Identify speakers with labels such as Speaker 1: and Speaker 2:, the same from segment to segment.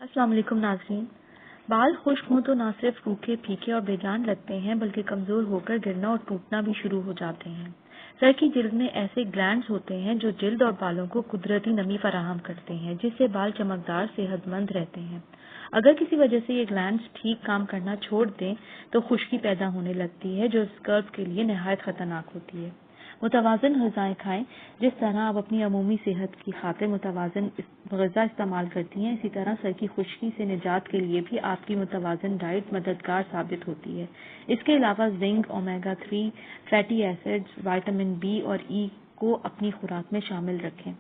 Speaker 1: السلام علیکم ناظرین. بال خشک ہوں تو نہ صرف روکھے پھیکے اور بے جان لگتے ہیں بلکہ کمزور ہو کر گرنا اور ٹوٹنا بھی شروع ہو جاتے ہیں. سر کی جلد میں ایسے گلینڈز ہوتے ہیں جو جلد اور بالوں کو قدرتی نمی فراہم کرتے ہیں جس سے بال چمکدار صحت مند رہتے ہیں. اگر کسی وجہ سے یہ گلینڈز ٹھیک کام کرنا چھوڑ دیں تو خشکی پیدا ہونے لگتی ہے جو اسکرب کے لیے نہایت خطرناک ہوتی ہے. متوازن غذائیں کھائیں. جس طرح آپ اپنی عمومی صحت کی خاطر متوازن غذا استعمال کرتی ہیں اسی طرح سر کی خشکی سے نجات کے لیے بھی آپ کی متوازن ڈائٹ مددگار ثابت ہوتی ہے. اس کے علاوہ zinc, omega 3 fatty acids, vitamin B اور ای کو اپنی خوراک میں شامل رکھیں.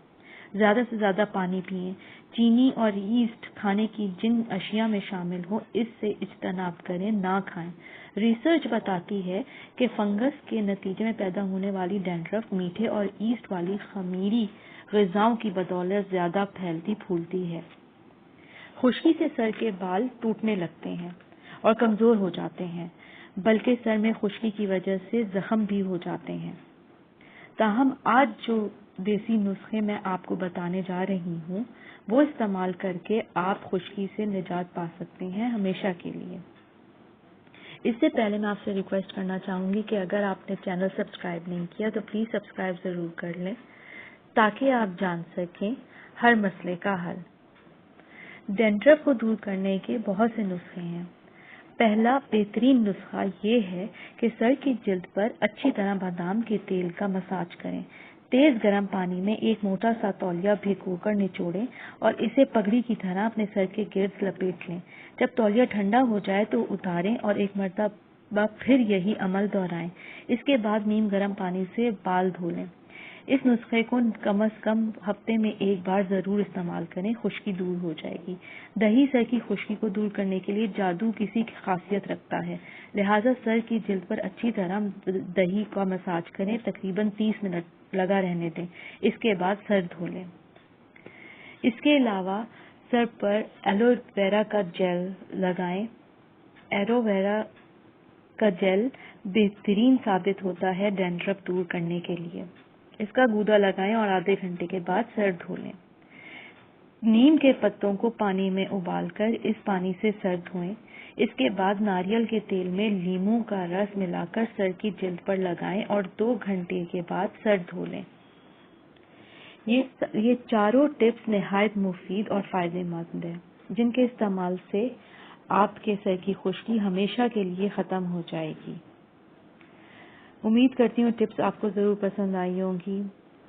Speaker 1: زیادہ سے زیادہ پانی پئیں. چینی اور ایسٹ کھانے کی جن اشیاء میں شامل ہو اس سے اجتناب کریں، نہ کھائیں. ریسرچ بتاتی ہے کہ فنگس کے نتیجے میں پیدا ہونے والی ڈینڈرف میٹھے اور ایسٹ والی خمیری غذاؤں کی بدولت زیادہ پھیلتی پھولتی ہے. خشکی سے سر کے بال ٹوٹنے لگتے ہیں اور کمزور ہو جاتے ہیں بلکہ سر میں خشکی کی وجہ سے زخم بھی ہو جاتے ہیں. تاہم آج جو دیسی نسخے میں آپ کو بتانے جا رہی ہوں وہ استعمال کر کے آپ خشکی سے نجات پا سکتے ہیں ہمیشہ کے لیے. اس سے پہلے میں آپ سے ریکویسٹ کرنا چاہوں گی کہ اگر آپ نے چینل سبسکرائب نہیں کیا تو پلیز سبسکرائب ضرور کر لیں تاکہ آپ جان سکیں ہر مسئلے کا حل. ڈینڈرف کو دور کرنے کے بہت سے نسخے ہیں. پہلا بہترین نسخہ یہ ہے کہ سر کی جلد پر اچھی طرح بادام کے تیل کا مساج کریں. تیز گرم پانی میں ایک موٹا سا تولیہ بھگو کر نچوڑیں اور اسے پگڑی کی طرح اپنے سر کے گرد لپیٹ لیں. جب تولیہ ٹھنڈا ہو جائے تو اتاریں اور ایک مرتبہ پھر یہی عمل دہرائیں. اس کے بعد نیم گرم پانی سے بال دھو لیں. اس نسخے کو کم از کم ہفتے میں ایک بار ضرور استعمال کریں. خشکی دور ہو جائے گی. دہی سر کی خشکی کو دور کرنے کے لیے جادو کسی کی خاصیت رکھتا ہے، لہٰذا سر کی جلد پر اچھی طرح دہی کا مساج کریں. تقریباً 30 منٹ لگا رہنے دیں. اس کے بعد سر دھو لیں. اس کے علاوہ سر پر ایلو ویرا کا جیل لگائیں. ایلو ویرا کا جیل بہترین ثابت ہوتا ہے ڈینڈرف دور کرنے کے لیے. اس کا گودا لگائیں اور آدھے گھنٹے کے بعد سر دھو لیں. نیم کے پتوں کو پانی میں ابال کر اس پانی سے سر دھوئیں. اس کے بعد ناریل کے تیل میں لیموں کا رس ملا کر سر کی جلد پر لگائیں اور 2 گھنٹے کے بعد سر دھو لیں. یہ چاروں ٹپس نہایت مفید اور فائدہ مند ہیں جن کے استعمال سے آپ کے سر کی خشکی ہمیشہ کے لیے ختم ہو جائے گی. امید کرتی ہوں ٹپس آپ کو ضرور پسند آئی ہوں گی.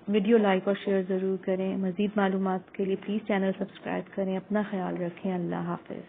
Speaker 1: ویڈیو لائک اور شیئر ضرور کریں. مزید معلومات کے لیے پلیز چینل سبسکرائب کریں. اپنا خیال رکھیں. اللہ حافظ.